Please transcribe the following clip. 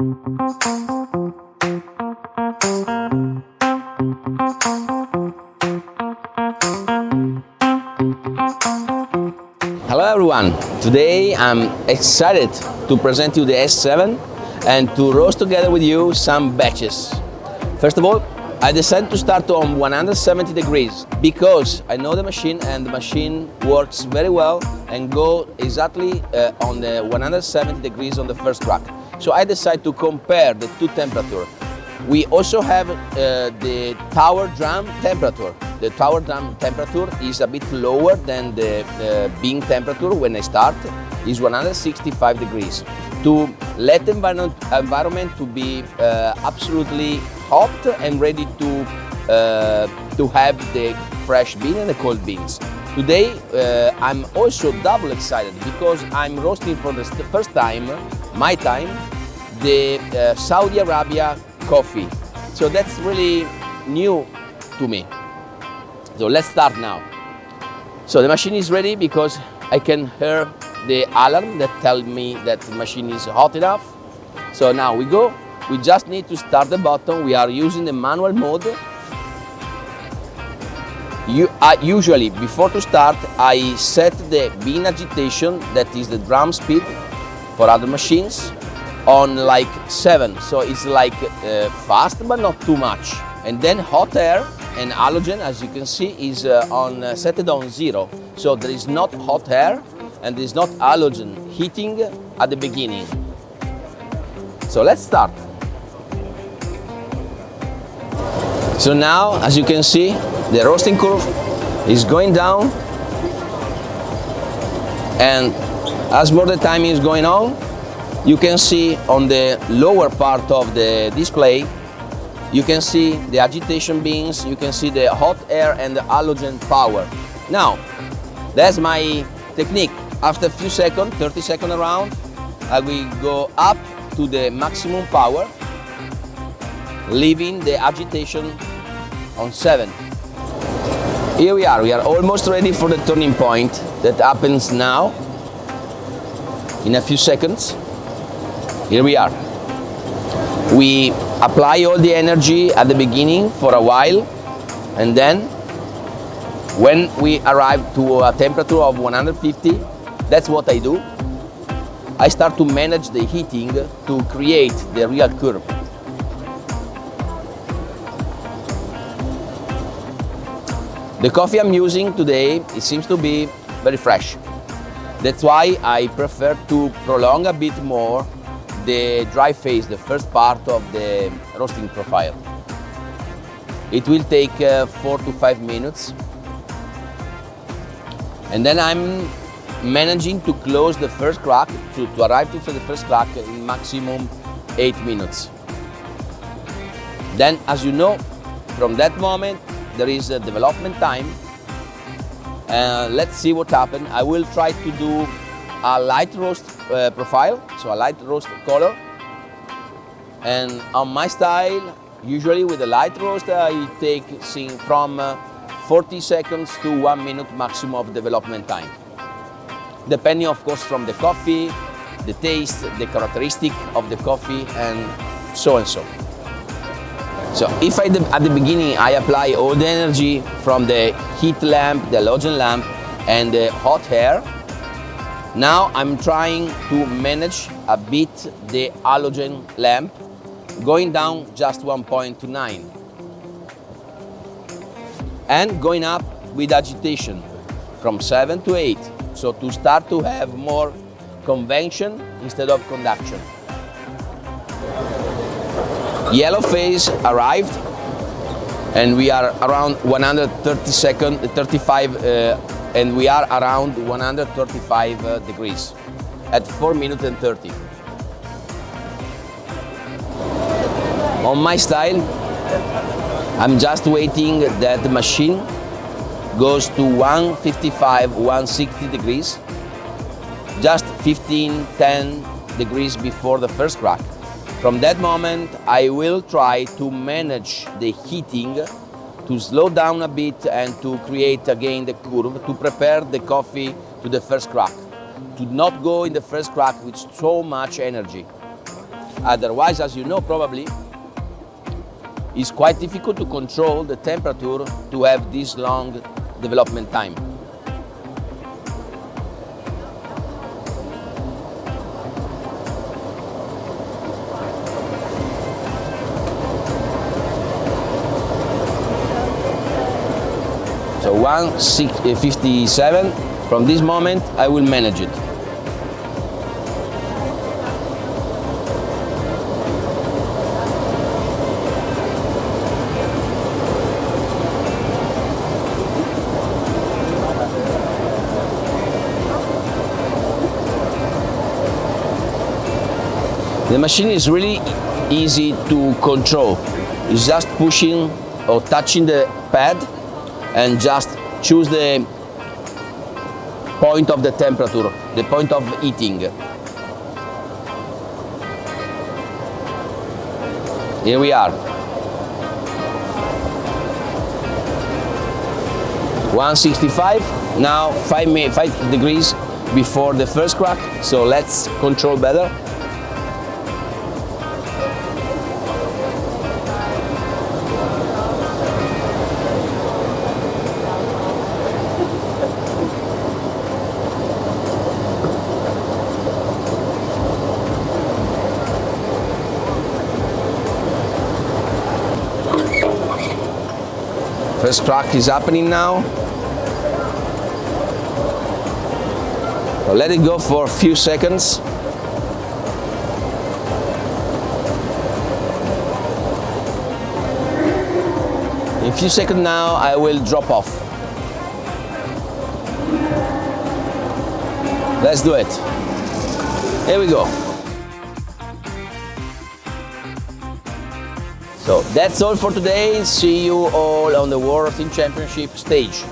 Hello everyone, today I'm excited to present you the S7 and to roast together with you some batches. First of all, I decided to start on 170 degrees because I know the machine and the machine works very well and go exactly on the 170 degrees on the first crack. So I decided to compare the two temperatures. We also have the tower drum temperature. The tower drum temperature is a bit lower than the bean temperature when I start, is 165 degrees. To let the environment to be absolutely hot and ready to have the fresh bean and the cold beans. Today I'm also double excited because I'm roasting for the first time, my time, the Saudi Arabia coffee. So that's really new to me. So let's start now. So the machine is ready because I can hear the alarm that tells me that the machine is hot enough. So now we go. We just need to start the button. We are using the manual mode. Usually, before to start, I set the bean agitation, that is the drum speed for other machines, on like 7. So it's like fast, but not too much. And then hot air and halogen, as you can see, is set it on 0. So there is not hot air and there is not halogen heating at the beginning. So let's start. So now, as you can see, the roasting curve is going down, and as more the time is going on, you can see on the lower part of the display, you can see the agitation beans, you can see the hot air and the halogen power. Now, that's my technique. After a few seconds, 30 seconds around, I will go up to the maximum power, leaving the agitation on 7. Here we are almost ready for the turning point that happens now, in a few seconds. Here we are. We apply all the energy at the beginning for a while, and then when we arrive to a temperature of 150, that's what I do. I start to manage the heating to create the real curve. The coffee I'm using today, it seems to be very fresh. That's why I prefer to prolong a bit more the dry phase, the first part of the roasting profile. It will take 4 to 5 minutes. And then I'm managing to close the first crack, to arrive to the first crack in maximum 8 minutes. Then, as you know, from that moment, there is a development time. Let's see what happens. I will try to do a light roast profile, so a light roast color. And on my style, usually with a light roast, I take from 40 seconds to 1 minute maximum of development time. Depending, of course, from the coffee, the taste, the characteristic of the coffee, and so and so. So if at the beginning I apply all the energy from the heat lamp, the halogen lamp, and the hot air, now I'm trying to manage a bit the halogen lamp, going down just 1.9 and going up with agitation from 7 to 8, so to start to have more convection instead of conduction. Yellow phase arrived, and we are around 35 and we are around 135 degrees at 4 minutes and 30. On my style, I'm just waiting that the machine goes to 155, 160 degrees, just 15, 10 degrees before the first crack. From that moment, I will try to manage the heating, to slow down a bit and to create again the curve, to prepare the coffee to the first crack, to not go in the first crack with so much energy. Otherwise, as you know probably, it's quite difficult to control the temperature to have this long development time. So 1:57, from this moment I will manage it. The machine is really easy to control. It's just pushing or touching the pad and just choose the point of the temperature, the point of heating. Here we are. 165, now 5 degrees before the first crack, so let's control better. First crack is happening now. So let it go for a few seconds. In a few seconds now, I will drop off. Let's do it. Here we go. So that's all for today. See you all on the World Team Championship stage.